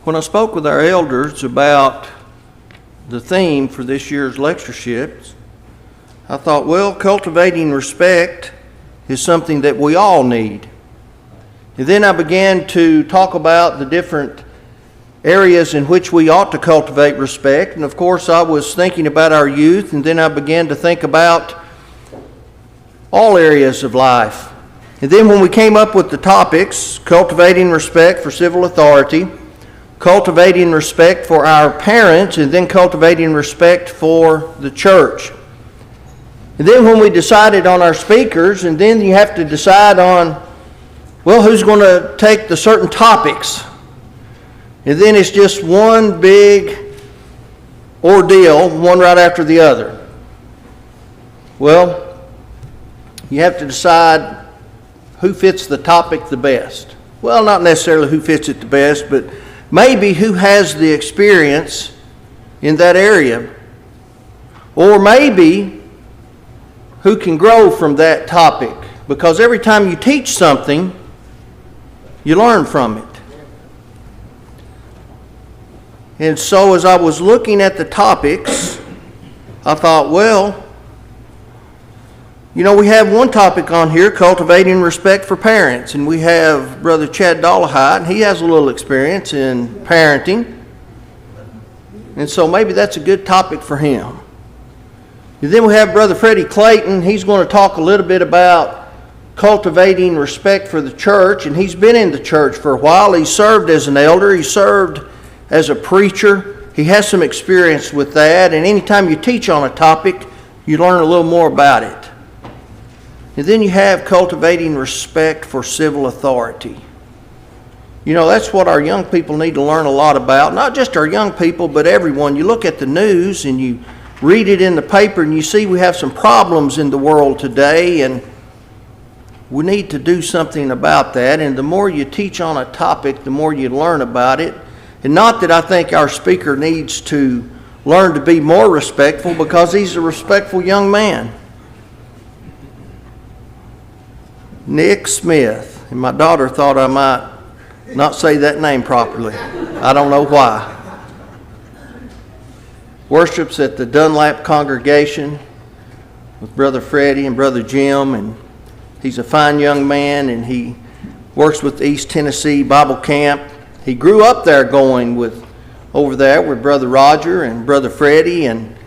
When I spoke with our elders about the theme for this year's lectureships, I thought, well, cultivating respect is something that we all need. And then I began to talk about the different areas in which we ought to cultivate respect. And of course, I was thinking about our youth, and then I began to think about all areas of life. And then when we came up with the topics, cultivating respect for civil authority, cultivating respect for our parents, and then cultivating respect for the church. And then when we decided on our speakers, and then you have to decide on, well, who's going to take the certain topics. And then it's just one big ordeal, one right after the other. Well, you have to decide who fits the topic the best. Well, not necessarily who fits it the best, but maybe who has the experience in that area. Or maybe who can grow from that topic. Because every time you teach something, you learn from it. And so as I was looking at the topics, I thought, well, we have one topic on here, cultivating respect for parents. And we have Brother Chad Dollahite, and he has a little experience in parenting. And so maybe that's a good topic for him. And then we have Brother Freddie Clayton. He's going to talk a little bit about cultivating respect for the church. And he's been in the church for a while. He served as an elder. He served as a preacher. He has some experience with that. And anytime you teach on a topic, you learn a little more about it. And then you have cultivating respect for civil authority. That's what our young people need to learn a lot about. Not just our young people, but everyone. You look at the news and you read it in the paper and you see we have some problems in the world today, and we need to do something about that. And the more you teach on a topic, the more you learn about it. And not that I think our speaker needs to learn to be more respectful, because he's a respectful young man. Nick Smith. And my daughter thought I might not say that name properly. I don't know why. Worships at the Dunlap congregation with Brother Freddie and Brother Jim. And he's a fine young man, and he works with East Tennessee Bible Camp. He grew up there over there with Brother Roger and Brother Freddie, and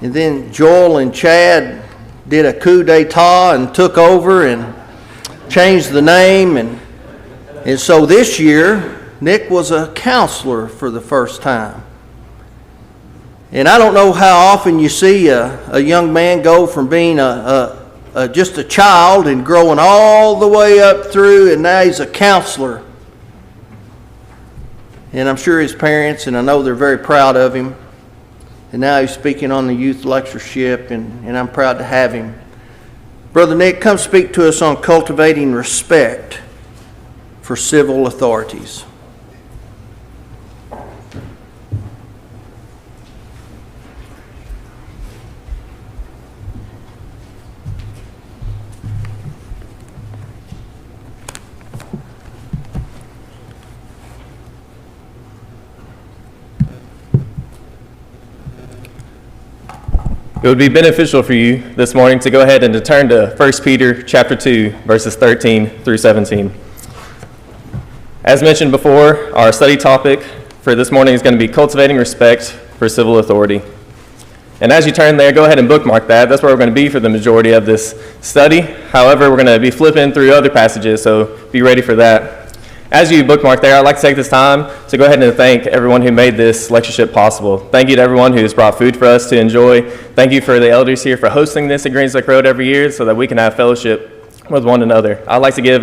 then Joel and Chad did a coup d'etat and took over and changed the name. And so this year, Nick was a counselor for the first time. And I don't know how often you see a young man go from being just a child and growing all the way up through, and now he's a counselor. And I'm sure his parents, and I know they're very proud of him. And now he's speaking on the youth lectureship, and I'm proud to have him. Brother Nick, come speak to us on cultivating respect for civil authorities. It would be beneficial for you this morning to go ahead and to turn to 1 Peter chapter 2, verses 13 through 17. As mentioned before, our study topic for this morning is going to be cultivating respect for civil authority. And as you turn there, go ahead and bookmark that. That's where we're going to be for the majority of this study. However, we're going to be flipping through other passages, so be ready for that. As you bookmark there, I'd like to take this time to go ahead and thank everyone who made this lectureship possible. Thank you to everyone who has brought food for us to enjoy. Thank you for the elders here for hosting this at Greens Lake Road every year so that we can have fellowship with one another. I'd like to give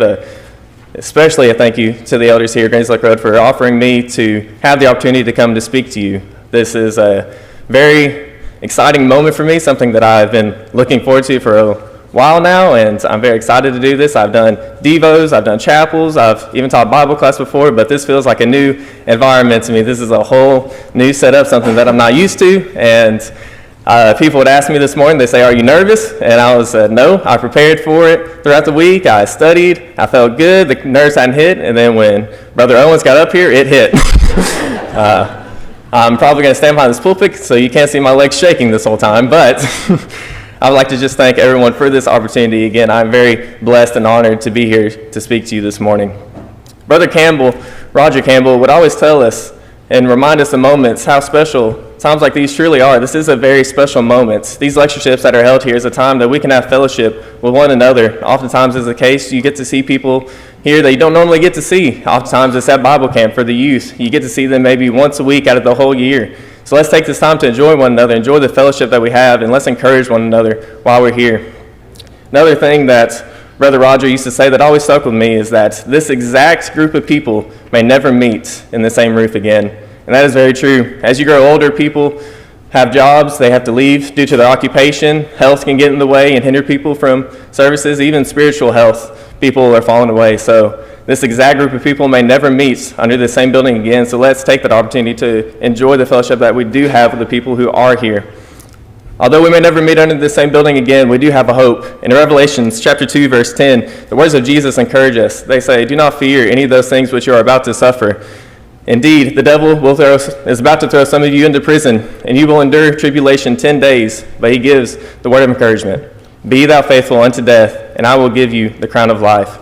especially a thank you to the elders here at Greens Lake Road for offering me to have the opportunity to come to speak to you. This is a very exciting moment for me, something that I've been looking forward to for a while now, and I'm very excited to do this. I've done devos, I've done chapels, I've even taught Bible class before, but this feels like a new environment to me. This is a whole new setup, something that I'm not used to, and People would ask me this morning, they say, "Are you nervous?" And I was no, I prepared for it throughout the week. I studied, I felt good, the nerves hadn't hit, and then when Brother Owens got up here, it hit. I'm probably going to stand behind this pulpit, so you can't see my legs shaking this whole time, but I would like to just thank everyone for this opportunity. Again, I'm very blessed and honored to be here to speak to you this morning. Brother Campbell, Roger Campbell, would always tell us and remind us of moments how special times like these truly are. This is a very special moment. These lectureships that are held here is a time that we can have fellowship with one another. Oftentimes is the case, you get to see people here that you don't normally get to see. Oftentimes it's at Bible camp for the youth. You get to see them maybe once a week out of the whole year. So let's take this time to enjoy one another, enjoy the fellowship that we have, and let's encourage one another while we're here. Another thing that Brother Roger used to say that always stuck with me is that this exact group of people may never meet in the same roof again. And that is very true. As you grow older, people have jobs, they have to leave due to their occupation. Health can get in the way and hinder people from services. Even spiritual health, people are falling away. So this exact group of people may never meet under the same building again. So let's take that opportunity to enjoy the fellowship that we do have with the people who are here. Although we may never meet under the same building again, we do have a hope. In Revelations chapter 2, verse 10, the words of Jesus encourage us. They say, "Do not fear any of those things which you are about to suffer. Indeed, the devil is about to throw some of you into prison, and you will endure tribulation 10 days, but he gives the word of encouragement. Be thou faithful unto death, and I will give you the crown of life."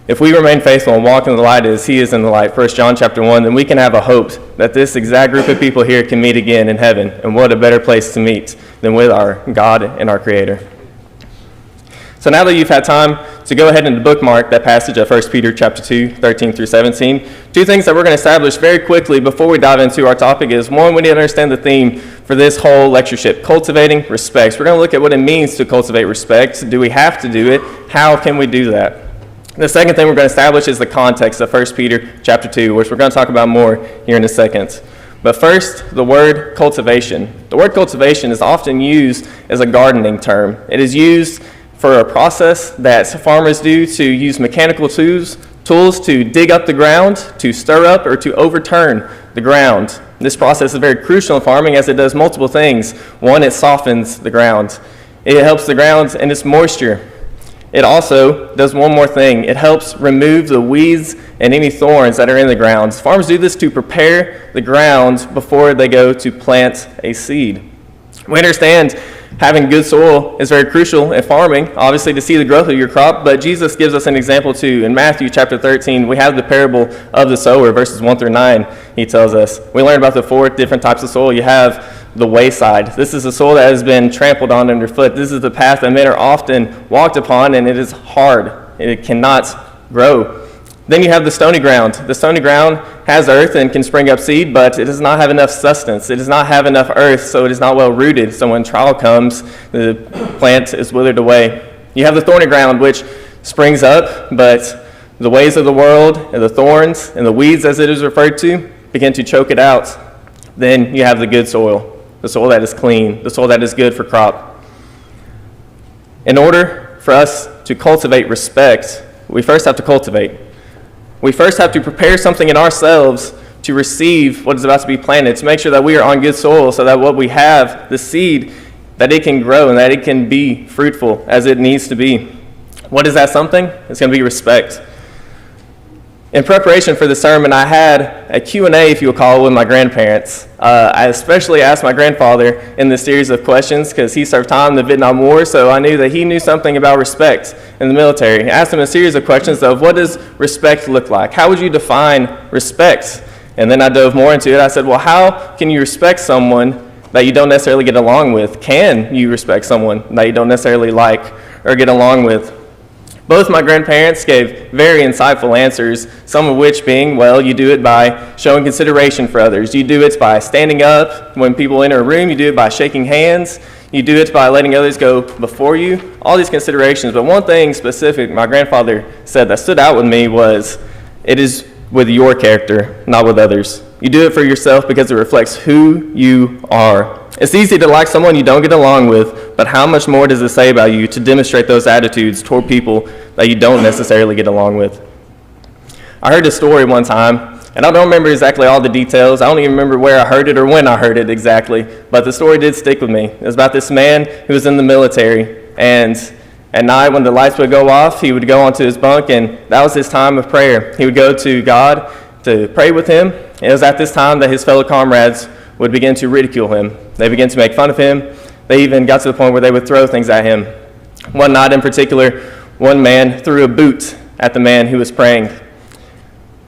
If we remain faithful and walk in the light as he is in the light, 1 John chapter 1, then we can have a hope that this exact group of people here can meet again in heaven. And what a better place to meet than with our God and our Creator. So now that you've had time to go ahead and bookmark that passage of 1 Peter chapter 2, 13 through 17, two things that we're going to establish very quickly before we dive into our topic is, one, we need to understand the theme for this whole lectureship, cultivating respect. We're going to look at what it means to cultivate respect. Do we have to do it? How can we do that? The second thing we're going to establish is the context of 1 Peter chapter 2, which we're going to talk about more here in a second. But first, the word cultivation. The word cultivation is often used as a gardening term. It is used for a process that farmers do to use mechanical tools to dig up the ground, to stir up or to overturn the ground. This process is very crucial in farming as it does multiple things. One, it softens the ground. It helps the ground in its moisture. It also does one more thing. It helps remove the weeds and any thorns that are in the ground. Farmers do this to prepare the ground before they go to plant a seed. We understand having good soil is very crucial in farming, obviously to see the growth of your crop, but Jesus gives us an example too. In Matthew chapter 13, we have the parable of the sower, verses 1 through 9, he tells us. We learn about the 4 different types of soil. You have the wayside. This is the soil that has been trampled on underfoot. This is the path that men are often walked upon, and it is hard. It cannot grow. Then you have the stony ground. The stony ground has earth and can spring up seed, but it does not have enough sustenance. It does not have enough earth, so it is not well rooted. So when trial comes, the plant is withered away. You have the thorny ground, which springs up, but the ways of the world and the thorns and the weeds, as it is referred to, begin to choke it out. Then you have the good soil, the soil that is clean, the soil that is good for crop. In order for us to cultivate respect, we first have to cultivate. We first have to prepare something in ourselves to receive what is about to be planted, to make sure that we are on good soil so that what we have, the seed, that it can grow and that it can be fruitful as it needs to be. What is that something? It's going to be respect. In preparation for the sermon, I had a Q&A, if you will call it, with my grandparents. I especially asked my grandfather in this series of questions because he served time in the Vietnam War, so I knew that he knew something about respect in the military. I asked him a series of questions of what does respect look like? How would you define respect? And then I dove more into it. I said, well, how can you respect someone that you don't necessarily get along with? Can you respect someone that you don't necessarily like or get along with? Both my grandparents gave very insightful answers, some of which being, well, you do it by showing consideration for others. You do it by standing up when people enter a room. You do it by shaking hands. You do it by letting others go before you. All these considerations. But one thing specific my grandfather said that stood out with me was, it is with your character, not with others. You do it for yourself because it reflects who you are. It's easy to like someone you don't get along with, but how much more does it say about you to demonstrate those attitudes toward people that you don't necessarily get along with? I heard a story one time, And I don't remember exactly all the details. I don't even remember where I heard it or when I heard it exactly, but the story did stick with me. It was about this man who was in the military, and at night when the lights would go off, he would go onto his bunk, and that was his time of prayer. He would go to God to pray with him. It was at this time that his fellow comrades would begin to ridicule him. They began to make fun of him. They even got to the point where they would throw things at him. One night in particular, one man threw a boot at the man who was praying,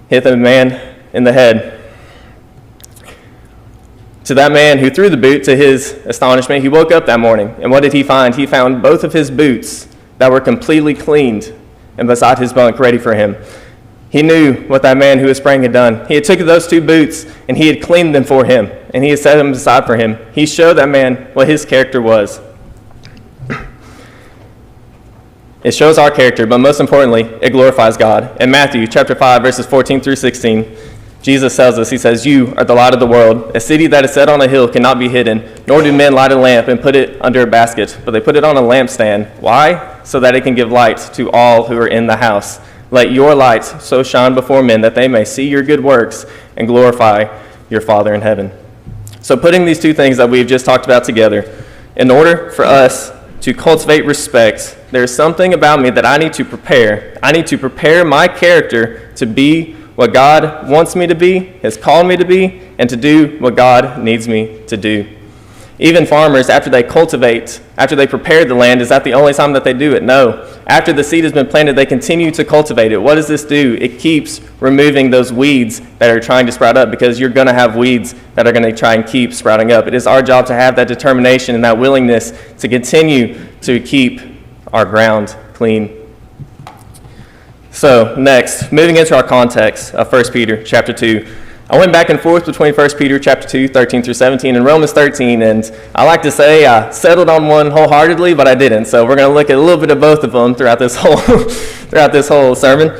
hit the man in the head. To that man who threw the boot, to his astonishment, he woke up that morning, and what did he find? He found both of his boots that were completely cleaned and beside his bunk, ready for him. He knew what that man who was praying had done. He had taken those two boots, and he had cleaned them for him, and he had set them aside for him. He showed that man what his character was. It shows our character, but most importantly, it glorifies God. In Matthew chapter 5, verses 14 through 16, Jesus tells us, he says, "You are the light of the world. A city that is set on a hill cannot be hidden, nor do men light a lamp and put it under a basket, but they put it on a lampstand." Why? So that it can give light to all who are in the house. Let your light so shine before men that they may see your good works and glorify your Father in heaven. So putting these two things that we've just talked about together, in order for us to cultivate respect, there's something about me that I need to prepare. I need to prepare my character to be what God wants me to be, has called me to be, and to do what God needs me to do. Even farmers, after they cultivate, after they prepare the land, is that the only time that they do it? No. After the seed has been planted, they continue to cultivate it. What does this do? It keeps removing those weeds that are trying to sprout up, because you're going to have weeds that are going to try and keep sprouting up. It is our job to have that determination and that willingness to continue to keep our ground clean. So next, moving into our context of 1 Peter chapter 2. I went back and forth between 1 Peter chapter 2, 13 through 17, and Romans 13, and I like to say I settled on one wholeheartedly, but I didn't. So we're going to look at a little bit of both of them throughout this whole sermon.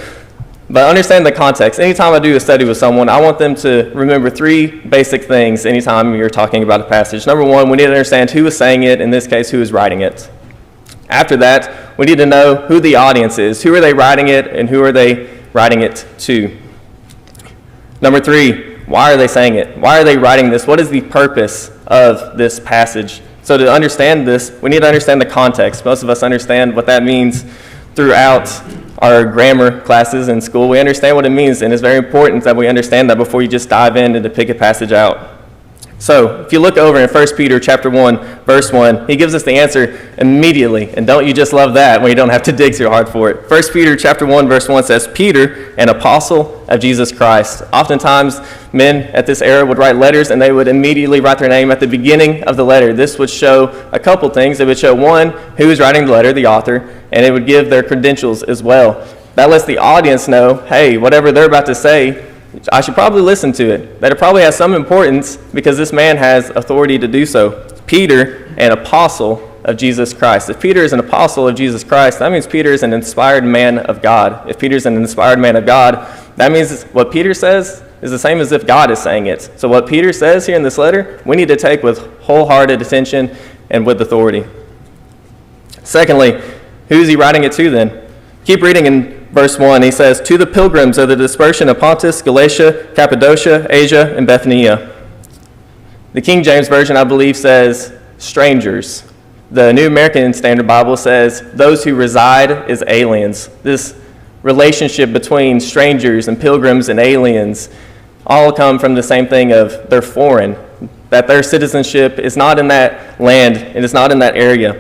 But understand the context. Anytime I do a study with someone, I want them to remember three basic things anytime you're talking about a passage. Number one, we need to understand who is saying it, in this case, who is writing it. After that, we need to know who the audience is. Who are they writing it, and who are they writing it to? Number three, why are they saying it? Why are they writing this? What is the purpose of this passage? So to understand this, we need to understand the context. Most of us understand what that means throughout our grammar classes in school. We understand what it means, and it's very important that we understand that before you just dive in and to pick a passage out. So if you look over in 1 Peter chapter 1, verse 1, he gives us the answer immediately. And don't you just love that when you don't have to dig too hard for it? 1 Peter chapter 1, verse 1 says, "Peter, an apostle of Jesus Christ." Oftentimes, men at this era would write letters, and they would immediately write their name at the beginning of the letter. This would show a couple things. It would show, one, who is writing the letter, the author, and it would give their credentials as well. That lets the audience know, hey, whatever they're about to say, I should probably listen to it, that it probably has some importance because this man has authority to do so. Peter, an apostle of Jesus Christ. If Peter is an apostle of Jesus Christ, that means Peter is an inspired man of God. If Peter is an inspired man of God, that means what Peter says is the same as if God is saying it. So what Peter says here in this letter, we need to take with wholehearted attention and with authority. Secondly, who is he writing it to then? Keep reading in verse 1, he says, "To the pilgrims of the dispersion of Pontus, Galatia, Cappadocia, Asia, and Bithynia." The King James Version, I believe, says strangers. The New American Standard Bible says those who reside as aliens. This relationship between strangers and pilgrims and aliens all come from the same thing of they're foreign, that their citizenship is not in that land, it is not in that area.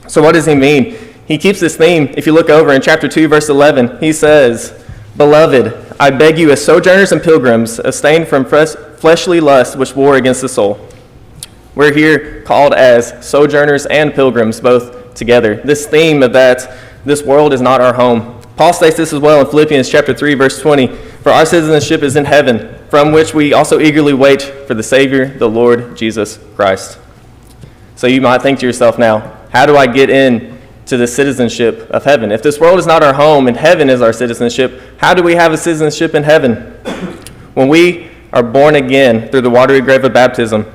So what does he mean? He keeps this theme. If you look over in chapter 2, verse 11, he says, "Beloved, I beg you as sojourners and pilgrims, abstain from fleshly lusts which war against the soul." We're here called as sojourners and pilgrims, both together. This theme of that this world is not our home. Paul states this as well in Philippians chapter 3, verse 20, "For our citizenship is in heaven, from which we also eagerly wait for the Savior, the Lord Jesus Christ." So you might think to yourself now, how do I get in to the citizenship of heaven? If this world is not our home and heaven is our citizenship, how do we have a citizenship in heaven? When we are born again through the watery grave of baptism,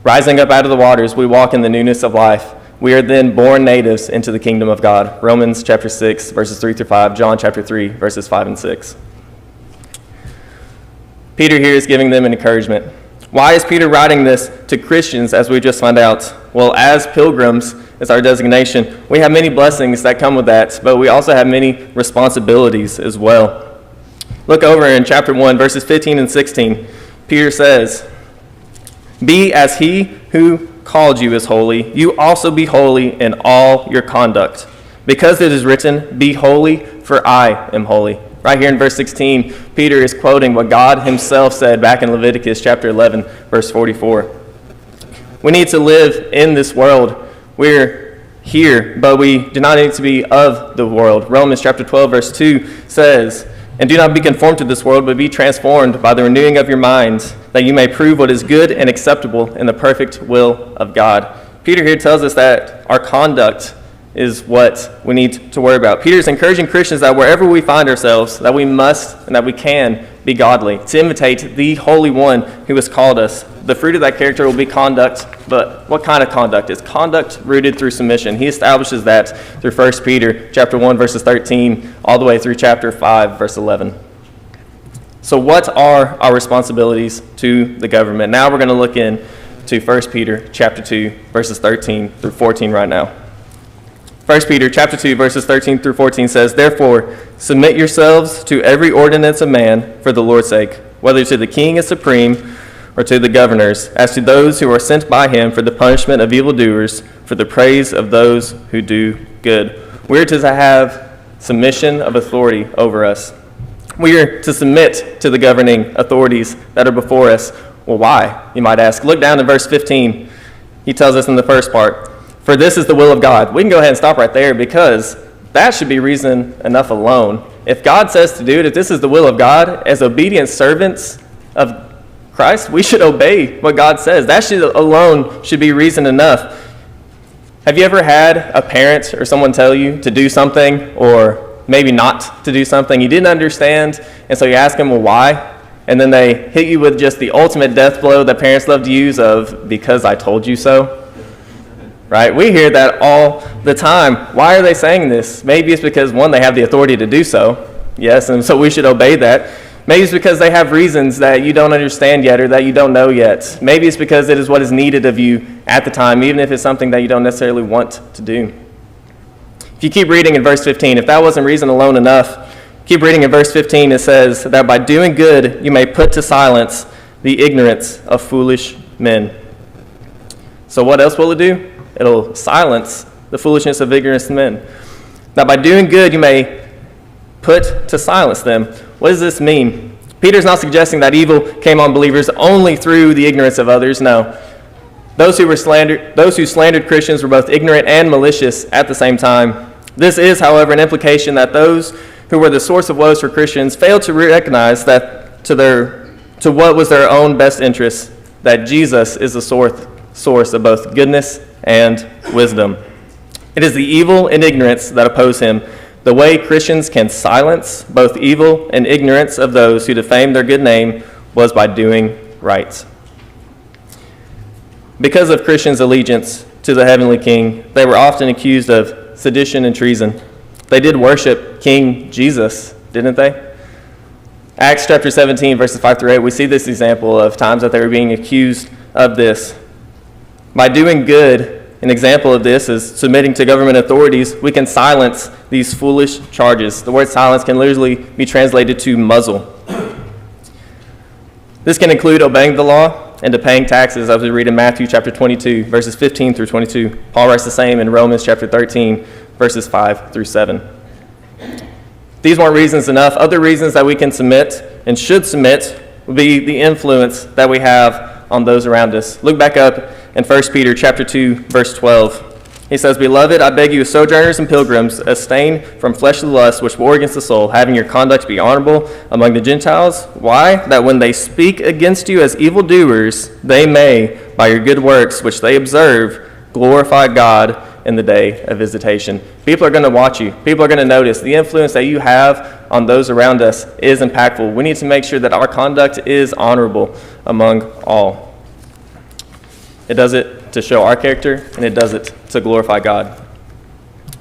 rising up out of the waters, we walk in the newness of life. We are then born natives into the kingdom of God. Romans chapter 6, verses 3 through 5, John chapter 3, verses 5 and 6. Peter here is giving them an encouragement. Why is Peter writing this to Christians, as we just found out? Well, as pilgrims is our designation. We have many blessings that come with that, but we also have many responsibilities as well. Look over in chapter 1, verses 15 and 16. Peter says, "Be as he who called you is holy, you also be holy in all your conduct. Because it is written, 'Be holy, for I am holy.'" Right here in verse 16, Peter is quoting what God himself said back in Leviticus chapter 11, verse 44. We need to live in this world. We're here, but we do not need to be of the world. Romans chapter 12, verse 2 says, "And do not be conformed to this world, but be transformed by the renewing of your minds, that you may prove what is good and acceptable in the perfect will of God." Peter here tells us that our conduct is what we need to worry about. Peter is encouraging Christians that wherever we find ourselves, that we must and that we can be godly, to imitate the Holy One who has called us. The fruit of that character will be conduct, but what kind of conduct? It's conduct rooted through submission. He establishes that through 1 Peter chapter 1, verses 13, all the way through chapter 5, verse 11. So what are our responsibilities to the government? Now we're going to look into 1 Peter chapter 2, verses 13 through 14 right now. 1 Peter chapter 2, verses 13 through 14 says, "Therefore, submit yourselves to every ordinance of man for the Lord's sake, whether to the king as supreme or to the governors, as to those who are sent by him for the punishment of evildoers, for the praise of those who do good." We are to have submission of authority over us. We are to submit to the governing authorities that are before us. Well, why? You might ask. Look down in verse 15. He tells us in the first part, "For this is the will of God." We can go ahead and stop right there because that should be reason enough alone. If God says to do it, if this is the will of God, as obedient servants of Christ, we should obey what God says. That alone should be reason enough. Have you ever had a parent or someone tell you to do something or maybe not to do something? You didn't understand, and so you ask them, well, why? And then they hit you with just the ultimate death blow that parents love to use of, "Because I told you so." Right? We hear that all the time. Why are they saying this? Maybe it's because, one, they have the authority to do so. Yes, and so we should obey that. Maybe it's because they have reasons that you don't understand yet or that you don't know yet. Maybe it's because it is what is needed of you at the time, even if it's something that you don't necessarily want to do. If you keep reading in verse 15, if that wasn't reason alone enough, keep reading in verse 15. It says that by doing good, you may put to silence the ignorance of foolish men. So what else will it do? It'll silence the foolishness of ignorant men. Now, by doing good, you may put to silence them. What does this mean? Peter's not suggesting that evil came on believers only through the ignorance of others. No. Those who slandered Christians were both ignorant and malicious at the same time. This is, however, an implication that those who were the source of woes for Christians failed to recognize that to what was their own best interest, that Jesus is the source of both goodness and wisdom. It is the evil and ignorance that oppose him. The way Christians can silence both evil and ignorance of those who defame their good name was by doing right. Because of Christians' allegiance to the heavenly King, they were often accused of sedition and treason. They did worship King Jesus, didn't they? Acts chapter 17, verses 5 through 8, we see this example of times that they were being accused of this. By doing good, an example of this is submitting to government authorities. We can silence these foolish charges. The word silence can literally be translated to muzzle. This can include obeying the law and to paying taxes, as we read in Matthew chapter 22, verses 15 through 22. Paul writes the same in Romans chapter 13, verses 5 through 7. These weren't reasons enough. Other reasons that we can submit and should submit would be the influence that we have on those around us. Look back up in 1 Peter chapter 2, verse 12. He says, "Beloved, I beg you as sojourners and pilgrims, abstain from fleshly lusts which war against the soul, having your conduct be honorable among the Gentiles." Why? "That when they speak against you as evildoers, they may, by your good works which they observe, glorify God in the day of visitation." People are going to watch you. People are going to notice. The influence that you have on those around us is impactful. We need to make sure that our conduct is honorable among all. It does it to show our character, and it does it to glorify God.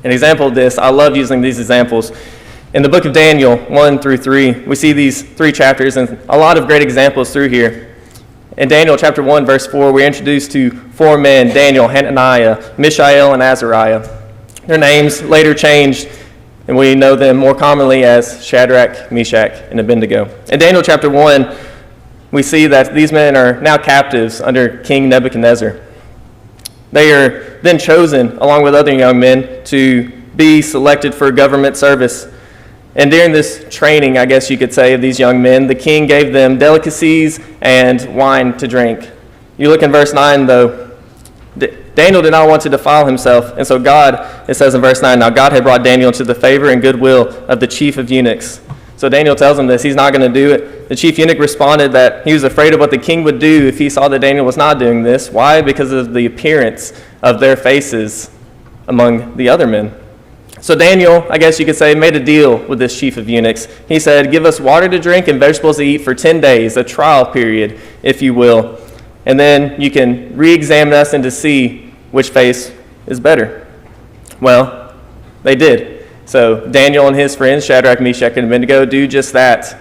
An example of this, I love using these examples, In the book of Daniel, 1 through 3, we see these 3 chapters and a lot of great examples through here. In Daniel chapter 1, verse 4, we're introduced to 4 men, Daniel, Hananiah, Mishael, and Azariah. Their names later changed, and we know them more commonly as Shadrach, Meshach, and Abednego. In Daniel chapter 1, we see that these men are now captives under King Nebuchadnezzar. They are then chosen, along with other young men, to be selected for government service. And during this training, I guess you could say, of these young men, the king gave them delicacies and wine to drink. You look in verse 9, though. Daniel did not want to defile himself, and so God, it says in verse 9, now God had brought Daniel to the favor and goodwill of the chief of eunuchs. So Daniel tells him this, he's not going to do it. The chief eunuch responded that he was afraid of what the king would do if he saw that Daniel was not doing this. Why? Because of the appearance of their faces among the other men. So Daniel, I guess you could say, made a deal with this chief of eunuchs. He said, give us water to drink and vegetables to eat for 10 days, a trial period, if you will. And then you can re-examine us and to see which face is better. Well, they did. So Daniel and his friends, Shadrach, Meshach, and Abednego, do just that.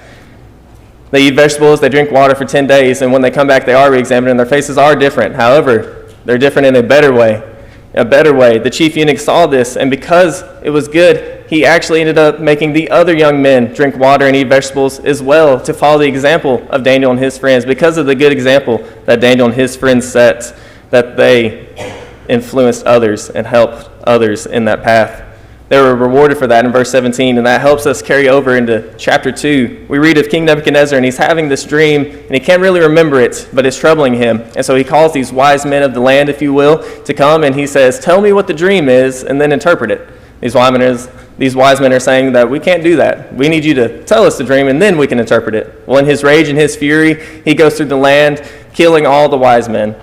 They eat vegetables, they drink water for 10 days, and when they come back, they are re-examined, and their faces are different. However, they're different in a better way. A better way. The chief eunuch saw this, and because it was good, he actually ended up making the other young men drink water and eat vegetables as well to follow the example of Daniel and his friends. Because of the good example that Daniel and his friends set, that they influenced others and helped others in that path. They were rewarded for that in verse 17, and that helps us carry over into chapter 2. We read of King Nebuchadnezzar, and he's having this dream, and he can't really remember it, but it's troubling him. And so he calls these wise men of the land, if you will, to come, and he says, tell me what the dream is, and then interpret it. These wise men are saying that we can't do that. We need you to tell us the dream, and then we can interpret it. Well, in his rage and his fury, he goes through the land, killing all the wise men.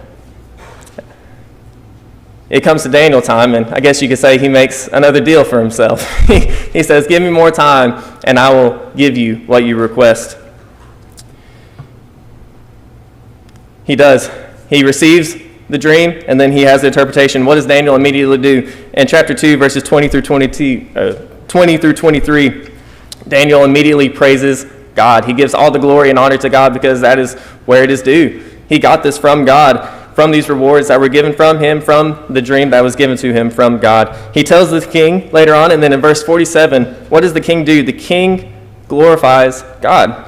It comes to Daniel time, and I guess you could say he makes another deal for himself. He says, give me more time, and I will give you what you request. He does. He receives the dream, and then he has the interpretation. What does Daniel immediately do? In chapter 2, verses 20 through 23, Daniel immediately praises God. He gives all the glory and honor to God because that is where it is due. He got this from God, from these rewards that were given from him, from the dream that was given to him from God. He tells the king later on, and then in verse 47, what does the king do? The king glorifies God.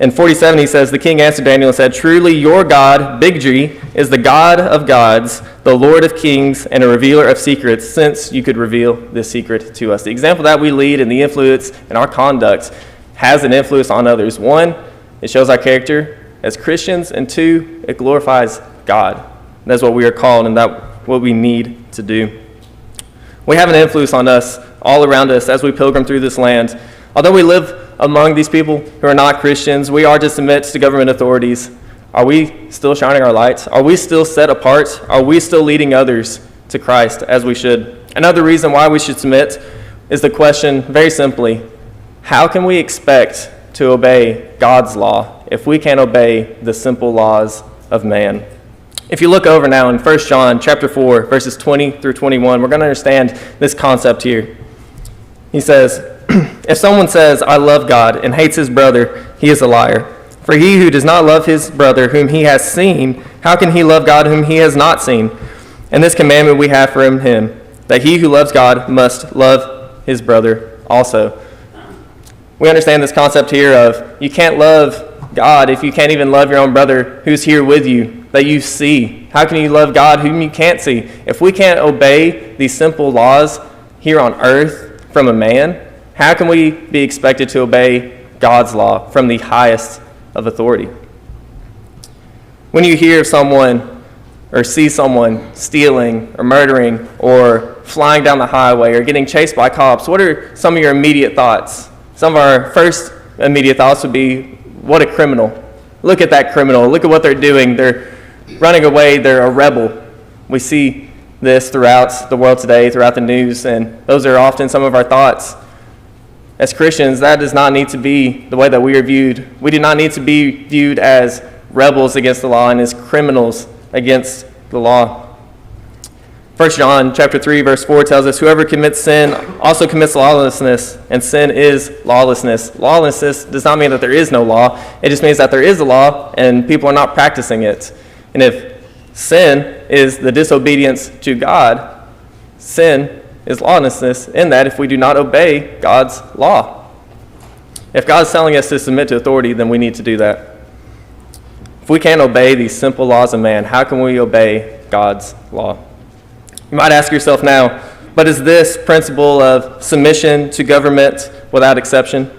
In 47, he says, the king answered Daniel and said, truly your God, Big G, is the God of gods, the Lord of kings, and a revealer of secrets, since you could reveal this secret to us. The example that we lead and the influence in our conduct has an influence on others. 1, it shows our character as Christians, and 2, it glorifies God. That's what we are called, and that's what we need to do. We have an influence on us all around us as we pilgrim through this land. Although we live among these people who are not Christians, we are to submit to government authorities. Are we still shining our lights? Are we still set apart? Are we still leading others to Christ as we should? Another reason why we should submit is the question, very simply, how can we expect to obey God's law if we can't obey the simple laws of man? If you look over now in 1 John chapter 4, verses 20 through 21, we're going to understand this concept here. He says, if someone says, I love God, and hates his brother, he is a liar. For he who does not love his brother whom he has seen, how can he love God whom he has not seen? And this commandment we have from him, that he who loves God must love his brother also. We understand this concept here of you can't love God if you can't even love your own brother who's here with you, that you see. How can you love God whom you can't see? If we can't obey these simple laws here on earth from a man, how can we be expected to obey God's law from the highest of authority? When you hear of someone or see someone stealing or murdering or flying down the highway or getting chased by cops, what are some of your immediate thoughts? Some of our first immediate thoughts would be, what a criminal. Look at that criminal. Look at what they're doing. They're running away. They're a rebel. We see this throughout the world today, throughout the news, and those are often some of our thoughts. As Christians, that does not need to be the way that we are viewed. We do not need to be viewed as rebels against the law and as criminals against the law. 1 John chapter 3, verse 4 tells us, whoever commits sin also commits lawlessness, and sin is lawlessness. Lawlessness does not mean that there is no law. It just means that there is a law, and people are not practicing it. And if sin is the disobedience to God, sin is lawlessness in that if we do not obey God's law. If God's telling us to submit to authority, then we need to do that. If we can't obey these simple laws of man, how can we obey God's law? You might ask yourself now, but is this principle of submission to government without exception?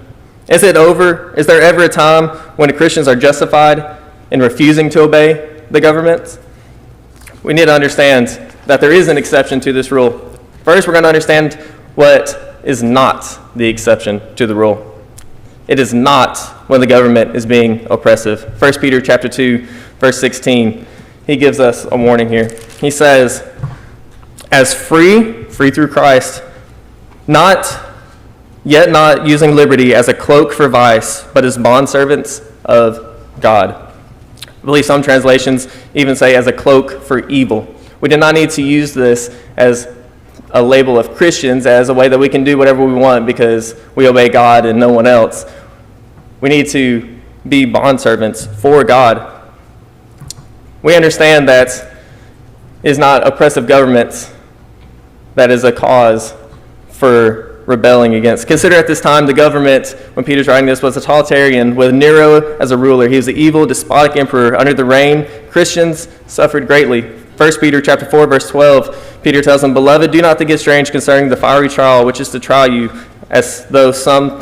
Is it over? Is there ever a time when Christians are justified in refusing to obey the government? We need to understand that there is an exception to this rule. First, we're going to understand what is not the exception to the rule. It is not when the government is being oppressive. 1 Peter chapter 2, verse 16, he gives us a warning here. He says, as free through Christ, not using liberty as a cloak for vice, but as bondservants of God. I believe some translations even say as a cloak for evil. We do not need to use this as a label of Christians as a way that we can do whatever we want because we obey God and no one else. We need to be bondservants for God. We understand that it is not oppressive governments that is a cause for rebelling against. Consider at this time the government, when Peter's writing this, was totalitarian with Nero as a ruler. He was the evil, despotic emperor. Under the reign, Christians suffered greatly. 1 Peter chapter 4, verse 12, Peter tells them, beloved, do not think it strange concerning the fiery trial, which is to try you, as though some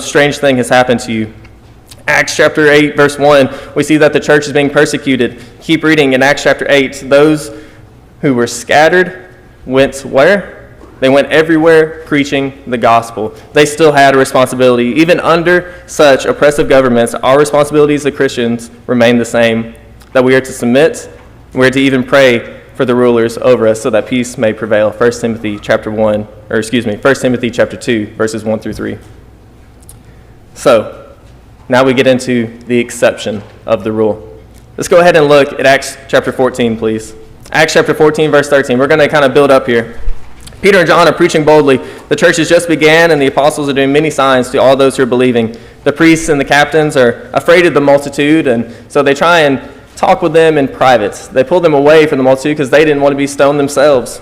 strange thing has happened to you. Acts chapter 8, verse 1, we see that the church is being persecuted. Keep reading in Acts chapter 8. Those who were scattered went where? They went everywhere preaching the gospel. They still had a responsibility. Even under such oppressive governments, our responsibilities as Christians remain the same, that we are to submit, we are to even pray for the rulers over us so that peace may prevail. 1 Timothy chapter 2, verses 1 through 3. So, now we get into the exception of the rule. Let's go ahead and look at Acts chapter 14, please. Acts chapter 14, verse 13. We're going to kind of build up here. Peter and John are preaching boldly. The church has just began, and the apostles are doing many signs to all those who are believing. The priests and the captains are afraid of the multitude, and so they try and talk with them in private. They pull them away from the multitude because they didn't want to be stoned themselves.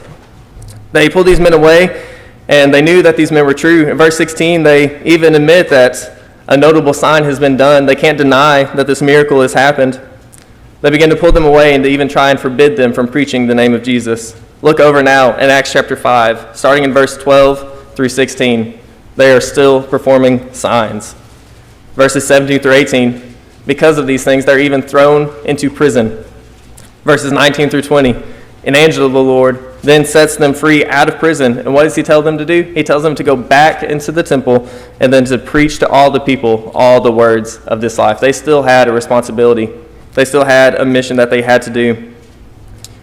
They pulled these men away, and they knew that these men were true. In verse 16, they even admit that a notable sign has been done. They can't deny that this miracle has happened. They begin to pull them away and to even try and forbid them from preaching the name of Jesus. Look over now in Acts chapter 5, starting in verse 12 through 16. They are still performing signs. Verses 17 through 18, because of these things, they're even thrown into prison. Verses 19 through 20, an angel of the Lord then sets them free out of prison. And what does he tell them to do? He tells them to go back into the temple and then to preach to all the people all the words of this life. They still had a responsibility. They still had a mission that they had to do.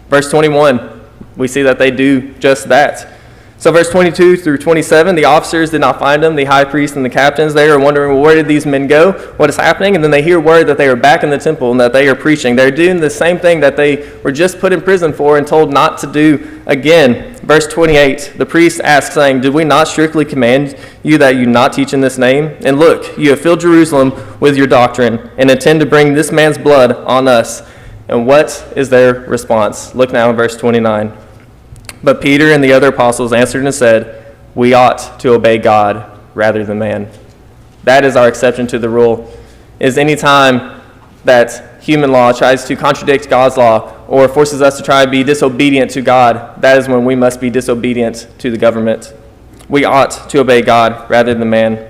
Verse 21, we see that they do just that. So verse 22 through 27, the officers did not find them, the high priest and the captains. They are wondering, well, where did these men go? What is happening? And then they hear word that they are back in the temple and that they are preaching. They're doing the same thing that they were just put in prison for and told not to do again. Verse 28, the priest asked, saying, did we not strictly command you that you not teach in this name? And look, you have filled Jerusalem with your doctrine and intend to bring this man's blood on us. And what is their response? Look now in verse 29. But Peter and the other apostles answered and said, we ought to obey God rather than man. That is our exception to the rule. Is any time that human law tries to contradict God's law or forces us to try to be disobedient to God, that is when we must be disobedient to the government. We ought to obey God rather than man.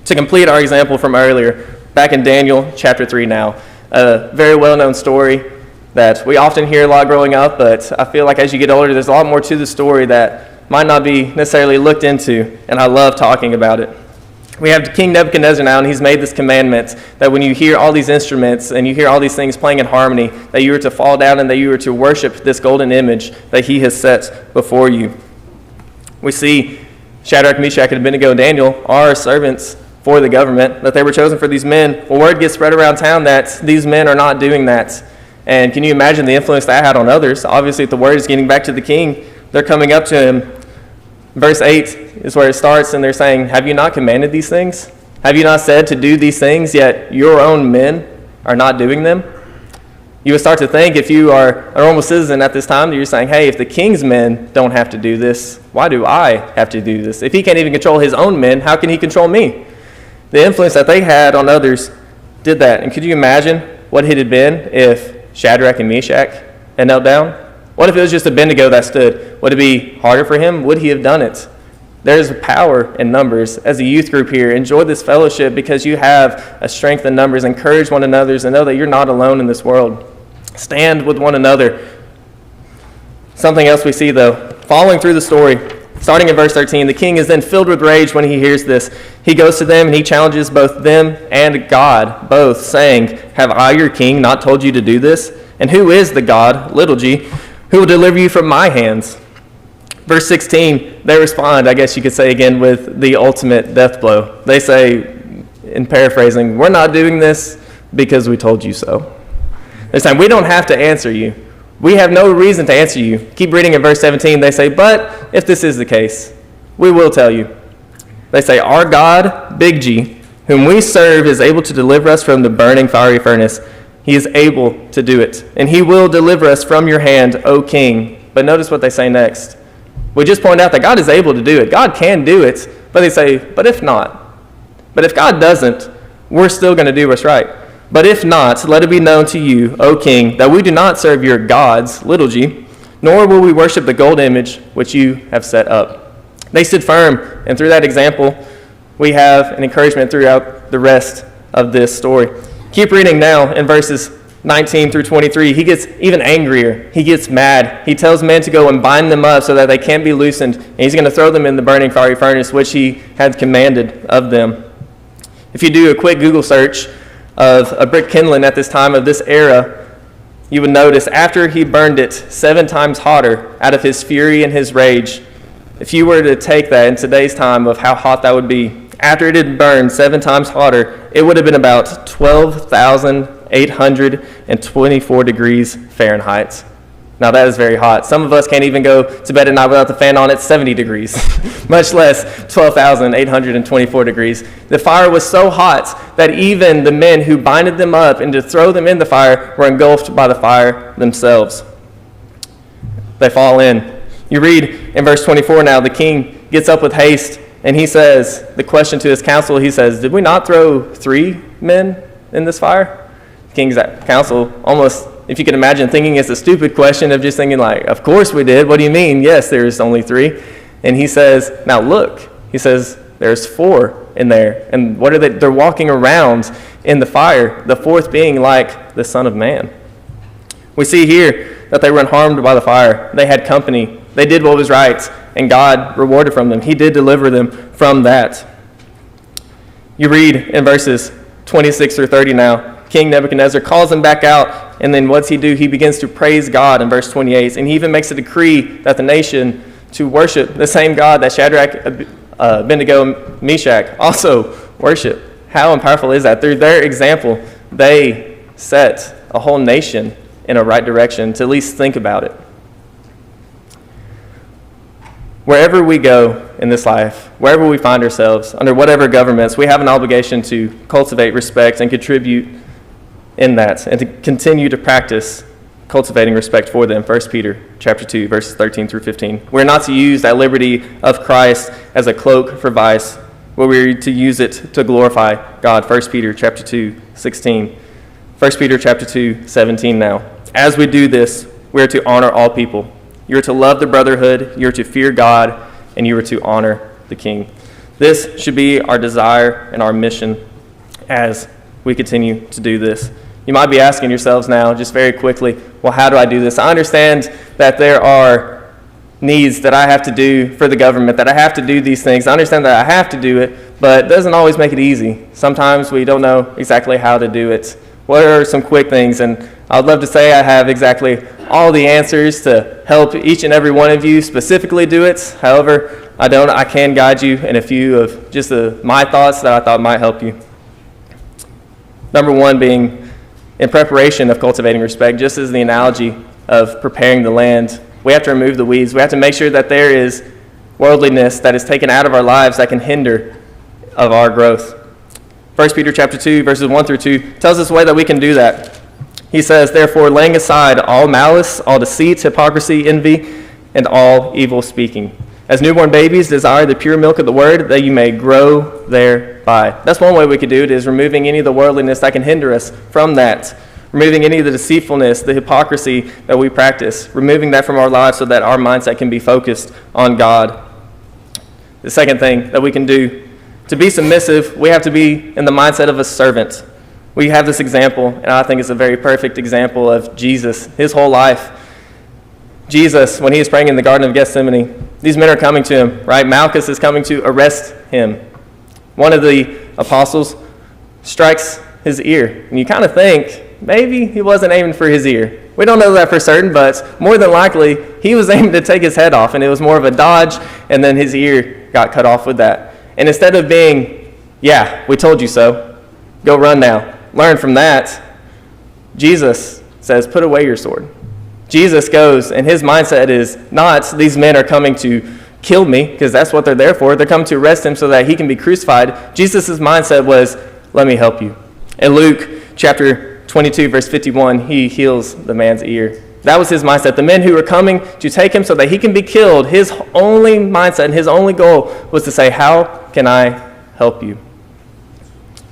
To complete our example from earlier, back in Daniel chapter 3 now, a very well-known story that we often hear a lot growing up, but I feel like as you get older, there's a lot more to the story that might not be necessarily looked into, and I love talking about it. We have King Nebuchadnezzar now, and he's made this commandment that when you hear all these instruments and you hear all these things playing in harmony, that you are to fall down and that you are to worship this golden image that he has set before you. We see Shadrach, Meshach, and Abednego and Daniel are servants for the government, that they were chosen for these men. Well, word gets spread around town that these men are not doing that. And can you imagine the influence that had on others? Obviously, if the word is getting back to the king, they're coming up to him. Verse 8 is where it starts, and they're saying, have you not commanded these things? Have you not said to do these things, yet your own men are not doing them? You would start to think, if you are a normal citizen at this time, that you're saying, hey, if the king's men don't have to do this, why do I have to do this? If he can't even control his own men, how can he control me? The influence that they had on others did that. And could you imagine what it had been if Shadrach and Meshach had knelt down? What if it was just Abednego that stood? Would it be harder for him? Would he have done it? There's power in numbers. As a youth group here, enjoy this fellowship because you have a strength in numbers. Encourage one another and know that you're not alone in this world. Stand with one another. Something else we see, though, following through the story, starting in verse 13, the king is then filled with rage when he hears this. He goes to them and he challenges both them and God, both, saying, have I, your king, not told you to do this? And who is the God, little g, who will deliver you from my hands? Verse 16, they respond, I guess you could say again, with the ultimate death blow. They say, in paraphrasing, we're not doing this because we told you so. They're saying, we don't have to answer you. We have no reason to answer you. Keep reading in verse 17. They say, but if this is the case, we will tell you. They say, our God, big G, whom we serve, is able to deliver us from the burning fiery furnace. He is able to do it, and he will deliver us from your hand, O king. But notice what they say next. We just pointed out that God is able to do it. God can do it, but they say, but if not. But if God doesn't, we're still going to do what's right. But if not, let it be known to you, O king, that we do not serve your gods, little g, nor will we worship the gold image which you have set up. They stood firm, and through that example, we have an encouragement throughout the rest of this story. Keep reading now in verses 19 through 23. He gets even angrier. He gets mad. He tells men to go and bind them up so that they can't be loosened, and he's going to throw them in the burning fiery furnace, which he had commanded of them. If you do a quick Google search of a brick kindling at this time of this era, you would notice after he burned it 7 times hotter out of his fury and his rage, if you were to take that in today's time of how hot that would be, after it had burned 7 times hotter, it would have been about 12,824 degrees Fahrenheit. Now that is very hot. Some of us can't even go to bed at night without the fan on at 70 degrees, much less 12,824 degrees. The fire was so hot that even the men who binded them up and to throw them in the fire were engulfed by the fire themselves. They fall in. You read in verse 24 now, the king gets up with haste and he says, the question to his council, he says, did we not throw 3 men in this fire? The king's council almost, if you can imagine, thinking it's a stupid question of just thinking like, of course we did. What do you mean? Yes, there's only 3. And he says, now look, he says, there's 4 in there. And what are they? They're walking around in the fire, the 4th being like the Son of Man. We see here that they were unharmed by the fire. They had company. They did what was right, and God rewarded from them. He did deliver them from that. You read in verses 26 through 30 now, King Nebuchadnezzar calls them back out, and then what's he do? He begins to praise God in verse 28, and he even makes a decree that the nation to worship the same God that Shadrach, Abednego, and Meshach also worship. How powerful is that? Through their example, they set a whole nation in a right direction to at least think about it. Wherever we go in this life, wherever we find ourselves, under whatever governments, we have an obligation to cultivate respect and contribute in that, and to continue to practice cultivating respect for them. 1 Peter chapter 2, verses 13 through 15. We're not to use that liberty of Christ as a cloak for vice, but we're to use it to glorify God. 1 Peter chapter 2, 16. 1 Peter chapter 2, 17 now. As we do this, we are to honor all people. You are to love the brotherhood, you are to fear God, and you are to honor the king. This should be our desire and our mission as we continue to do this. You might be asking yourselves now, just very quickly, well, how do I do this? I understand that there are needs that I have to do for the government, that I have to do these things. I understand that I have to do it, but it doesn't always make it easy. Sometimes we don't know exactly how to do it. What are some quick things? And I would love to say I have exactly all the answers to help each and every one of you specifically do it. However, I don't. I can guide you in a few of just my thoughts that I thought might help you. Number one being in preparation of cultivating respect, just as the analogy of preparing the land, we have to remove the weeds. We have to make sure that there is worldliness that is taken out of our lives that can hinder of our growth. 1 Peter chapter 2, verses 1 through 2 tells us a way that we can do that. He says, "Therefore, laying aside all malice, all deceit, hypocrisy, envy, and all evil speaking. As newborn babies, desire the pure milk of the word, that you may grow thereby." That's one way we could do it, is removing any of the worldliness that can hinder us from that. Removing any of the deceitfulness, the hypocrisy that we practice. Removing that from our lives so that our mindset can be focused on God. The second thing that we can do, to be submissive, we have to be in the mindset of a servant. We have this example, and I think it's a very perfect example of Jesus, his whole life. Jesus, when he is praying in the Garden of Gethsemane, these men are coming to him, right? Malchus is coming to arrest him. One of the apostles strikes his ear, and you kind of think, maybe he wasn't aiming for his ear. We don't know that for certain, but more than likely, he was aiming to take his head off, and it was more of a dodge, and then his ear got cut off with that. And instead of being, "Yeah, we told you so, go run now," learn from that, Jesus says, "Put away your sword." Jesus goes, and his mindset is not, these men are coming to kill me, because that's what they're there for. They're coming to arrest him so that he can be crucified. Jesus' mindset was, "Let me help you." In Luke chapter 22, verse 51, he heals the man's ear. That was his mindset. The men who were coming to take him so that he can be killed, his only mindset and his only goal was to say, "How can I help you?"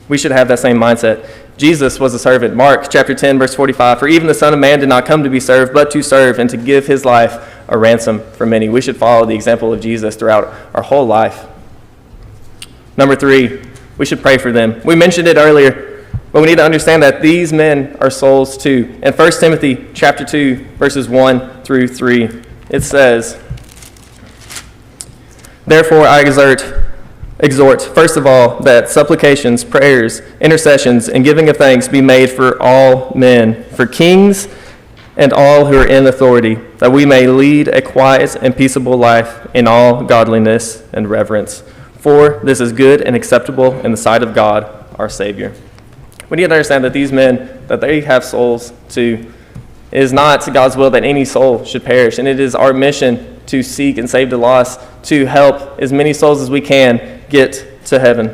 We should have that same mindset. Jesus was a servant. Mark chapter 10, verse 45, "For even the Son of Man did not come to be served, but to serve and to give his life a ransom for many." We should follow the example of Jesus throughout our whole life. Number 3, we should pray for them. We mentioned it earlier, but we need to understand that these men are souls too. In 1 Timothy chapter 2, verses 1 through 3, it says, "Therefore I exhort, first of all, that supplications, prayers, intercessions, and giving of thanks be made for all men, for kings and all who are in authority, that we may lead a quiet and peaceable life in all godliness and reverence. For this is good and acceptable in the sight of God, our Savior." We need to understand that these men, that they have souls too. It is not God's will that any soul should perish, and it is our mission to seek and save the lost, to help as many souls as we can get to heaven.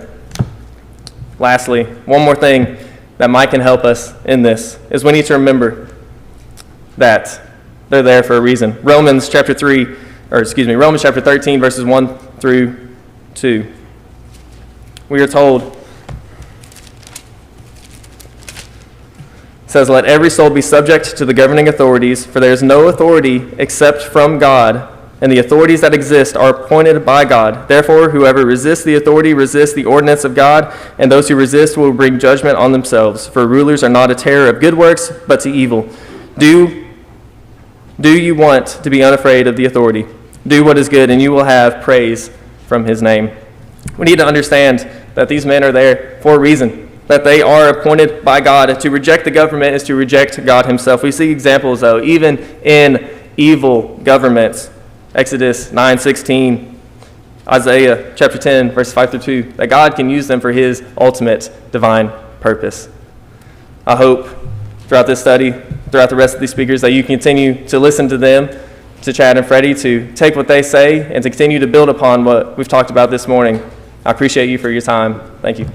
Lastly, one more thing that might can help us in this is we need to remember that they're there for a reason. Romans chapter 13, verses 1 through 2. We are told, says, "Let every soul be subject to the governing authorities, for there is no authority except from God, and the authorities that exist are appointed by God. Therefore, whoever resists the authority resists the ordinance of God, and those who resist will bring judgment on themselves. For rulers are not a terror of good works, but to evil. Do you want to be unafraid of the authority? Do what is good, and you will have praise from his name." We need to understand that these men are there for a reason, that they are appointed by God. To reject the government is to reject God himself. We see examples, though, even in evil governments. Exodus 9:16, Isaiah chapter 10, verse 5 through 2, that God can use them for his ultimate divine purpose. I hope throughout this study, throughout the rest of these speakers, that you continue to listen to them, to Chad and Freddie, to take what they say and to continue to build upon what we've talked about this morning. I appreciate you for your time. Thank you.